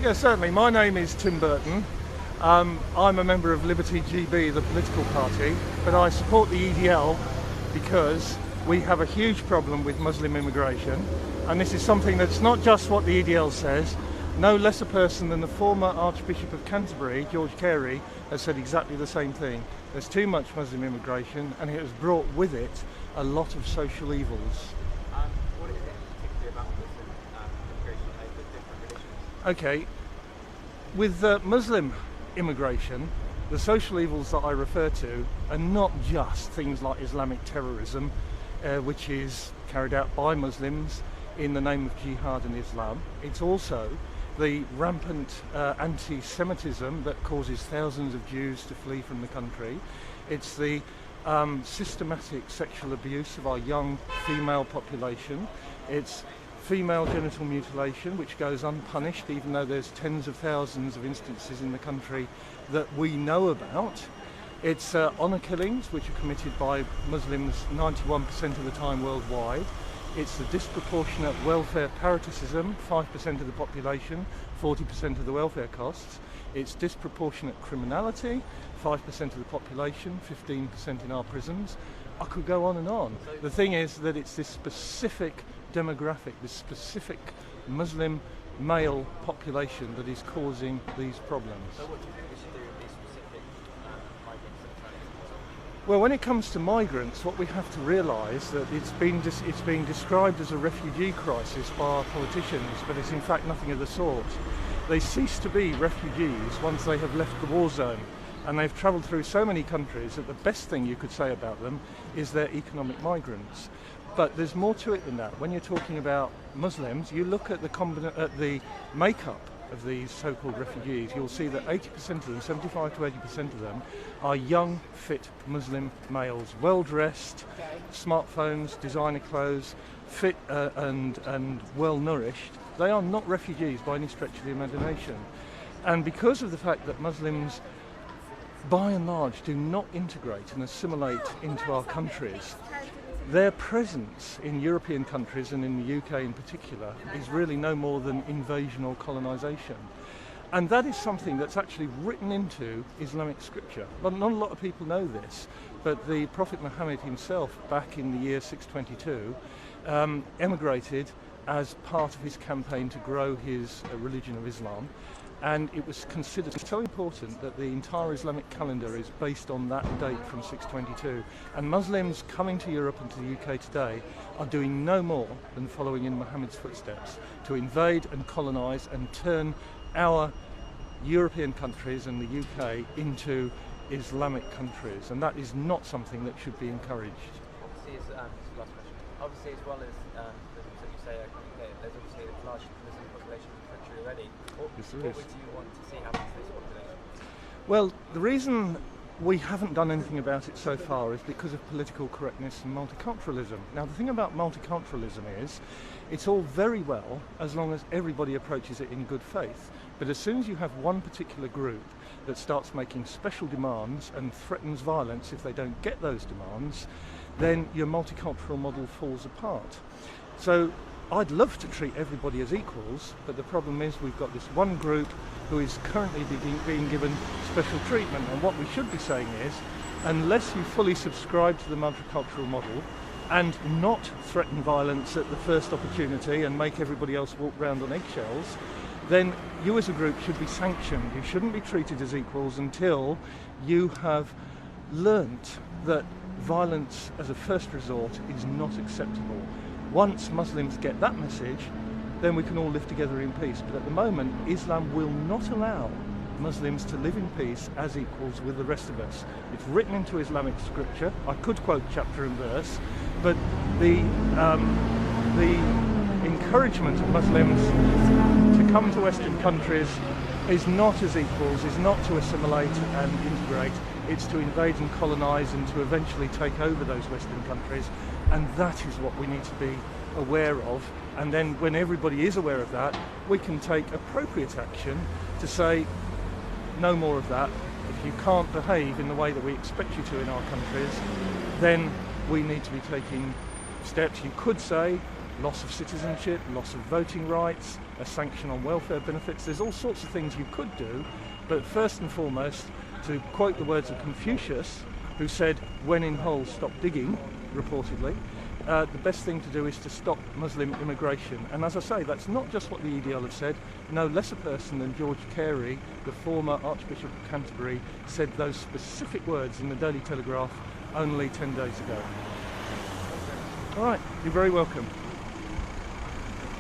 Yeah, certainly. My name is Tim Burton. I'm a member of Liberty GB, the political party, but I support the EDL because we have a huge problem with Muslim immigration, and this is something that's not just what the EDL says. No less a person than the former Archbishop of Canterbury, George Carey, has said exactly the same thing. There's too much Muslim immigration, and it has brought with it a lot of social evils. What is it particularly about Muslim immigration over different religions? Okay, with Muslim immigration, the social evils that I refer to are not just things like Islamic terrorism, which is carried out by Muslims in the name of jihad and Islam. It's also the rampant anti-Semitism that causes thousands of Jews to flee from the country. It's the systematic sexual abuse of our young female population. It's female genital mutilation, which goes unpunished, even though there's tens of thousands of instances in the country that we know about. It's honour killings, which are committed by Muslims 91% of the time worldwide. It's the disproportionate welfare parasitism, 5% of the population, 40% of the welfare costs. It's disproportionate criminality, 5% of the population, 15% in our prisons. I could go on and on. The thing is that it's this specific demographic, this specific Muslim male population that is causing these problems. So what do you think we should do with these specific migrants that are trying to? Well, when it comes to migrants, what we have to realise that it's being described as a refugee crisis by our politicians, but it's in fact nothing of the sort. They cease to be refugees once they have left the war zone, and they've travelled through so many countries that the best thing you could say about them is they're economic migrants. But there's more to it than that. When you're talking about Muslims, you look at the makeup of these so-called refugees, you'll see that 80% of them, 75 to 80% of them, are young, fit Muslim males, well-dressed, smartphones, designer clothes, fit and well-nourished. They are not refugees by any stretch of the imagination. And because of the fact that Muslims, by and large, do not integrate and assimilate into our countries, their presence in European countries and in the UK in particular is really no more than invasion or colonisation. And that is something that's actually written into Islamic scripture. But not a lot of people know this, but the Prophet Mohammed himself, back in the year 622, emigrated as part of his campaign to grow his religion of Islam. And it was considered so important that the entire Islamic calendar is based on that date from 622. And Muslims coming to Europe and to the UK today are doing no more than following in Muhammad's footsteps to invade and colonise and turn our European countries and the UK into Islamic countries. And that is not something that should be encouraged. Obviously, this is the last question. Obviously, as well as the things that you say, there's obviously a large Muslim population in the country already. What would you want to see happen to this population? Well, the reason we haven't done anything about it so far is because of political correctness and multiculturalism. Now, the thing about multiculturalism is it's all very well as long as everybody approaches it in good faith. But as soon as you have one particular group that starts making special demands and threatens violence if they don't get those demands, then your multicultural model falls apart. So I'd love to treat everybody as equals, but the problem is we've got this one group who is currently being given special treatment. And what we should be saying is, unless you fully subscribe to the multicultural model and not threaten violence at the first opportunity and make everybody else walk round on eggshells, then you as a group should be sanctioned. You shouldn't be treated as equals until you have learnt that violence as a first resort is not acceptable. Once Muslims get that message, then we can all live together in peace. But at the moment, Islam will not allow Muslims to live in peace as equals with the rest of us. It's written into Islamic scripture. I could quote chapter and verse, but the encouragement of Muslims to come to Western countries is not as equals, is not to assimilate and integrate. It's to invade and colonise and to eventually take over those Western countries. And that is what we need to be aware of. And then when everybody is aware of that, we can take appropriate action to say, no more of that. If you can't behave in the way that we expect you to in our countries, then we need to be taking steps. You could say, loss of citizenship, loss of voting rights, a sanction on welfare benefits. There's all sorts of things you could do, but first and foremost, to quote the words of Confucius, who said, "When in holes, stop digging," reportedly, the best thing to do is to stop Muslim immigration. And as I say, that's not just what the EDL have said. No less a person than George Carey, the former Archbishop of Canterbury, said those specific words in the Daily Telegraph only 10 days ago. All right, you're very welcome.